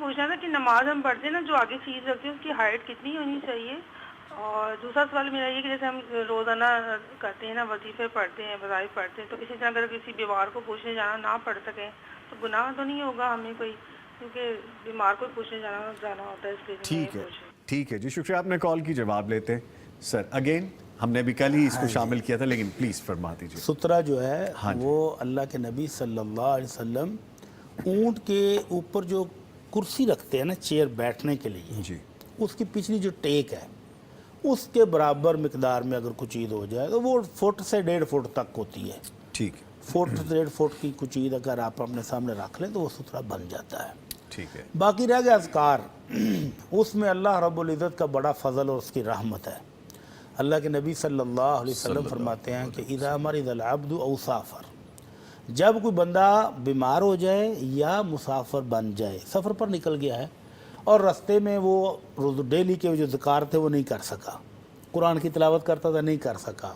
پوچھنا تھا کہ نماز ہم پڑھتے ہیں نا، جو آگے چیز رکھتے ہیں اس کی ہائٹ کتنی ہونی چاہیے؟ اور دوسرا سوال میرا یہ کہ جیسے ہم روزانہ کرتے ہیں نا، وظیفے پڑھتے ہیں، وظائف پڑھتے ہیں، تو اسی طرح اگر کسی بیمار کو پوچھنے جانا نہ پڑھ سکیں تو گناہ تو نہیں ہوگا ہمیں کوئی؟ کیونکہ بیمار کو پوچھنے جانا ہوتا ہے، اس لیے میں یہ ٹھیک ہے، پوچھ رہی ہوں۔ ٹھیک ہے جی، شکریہ آپ نے کال کی، جواب لیتے ہیں سر اگین. ہم نے بھی کل ہی اس کو شامل کیا تھا لیکن پلیز فرما دیجیے. سترہ جو ہے ہاں جی. وہ اللہ کے نبی صلی اللہ علیہ وسلم اونٹ کے اوپر جو کرسی رکھتے ہیں نا چیئر بیٹھنے کے لیے، جی اس کی پچھلی جو ٹیک ہے اس کے برابر مقدار میں اگر کچھ چیز ہو جائے تو وہ 1 سے 1.5 فٹ تک ہوتی ہے. ٹھیک ہے. 1 سے 1.5 فٹ کی کچھ چیز اگر آپ اپنے سامنے رکھ لیں تو وہ سترہ بن جاتا ہے. ٹھیک ہے. باقی رہ گیا اذکار، اس میں اللہ رب العزت کا بڑا فضل اور اس کی رحمت ہے. اللہ کے نبی صلی اللہ علیہ وسلم فرماتے ہیں کہ اذا مرض العبد او سافر، جب کوئی بندہ بیمار ہو جائے یا مسافر بن جائے، سفر پر نکل گیا ہے اور رستے میں وہ ڈیلی کے جو ذکار تھے وہ نہیں کر سکا، قرآن کی تلاوت کرتا تھا نہیں کر سکا،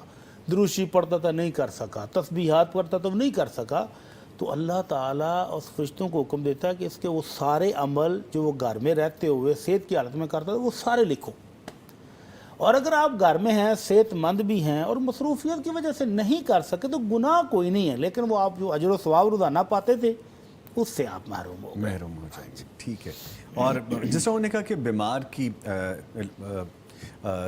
دروشی پڑھتا تھا نہیں کر سکا، تسبیحات پڑھتا تھا وہ نہیں کر سکا، تو اللہ تعالیٰ اس فرشتوں کو حکم دیتا ہے کہ اس کے وہ سارے عمل جو وہ گھر میں رہتے ہوئے صحت کی حالت میں کرتا تھا وہ سارے لکھو. اور اگر آپ گھر میں ہیں، صحت مند بھی ہیں اور مصروفیت کی وجہ سے نہیں کر سکے تو گناہ کوئی نہیں ہے، لیکن وہ آپ جو اجر و ثواب روزانہ پاتے تھے اس سے آپ محروم ہو گئے. محروم ہو جائیں گے. ٹھیک ہے. اور جس طرح انہوں نے کہا کہ بیمار کی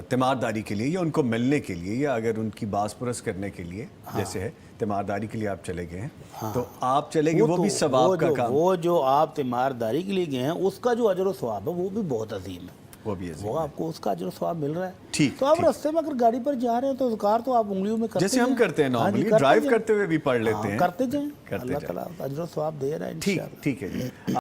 تیمارداری کے لیے یا ان کو ملنے کے لیے یا اگر ان کی باز پرس کرنے کے لیے جیسے ہے تیمارداری کے لیے آپ چلے گئے ہیں تو آپ چلے گئے، وہ بھی ثواب کا کام. وہ جو آپ تیمارداری کے لیے گئے ہیں اس کا جو اجر و ثواب ہے وہ بھی بہت عظیم ہے، وہ بھی عظیم وہ آپ کو اس کا اجر و ثواب مل رہا ہے. ٹھیک. تو آپ رستے میں اگر گاڑی پر جا رہے ہیں تو اذکار تو آپ انگلیوں میں کرتے جیسے ہم کرتے ہیں نارملی، ڈرائیو کرتے ہوئے بھی پڑھ لیتے ہیں، کرتے جائیں. اللہ تعالیٰ اجر و ثواب دے رہا ہے انشاءاللہ. ٹھیک ہے جی.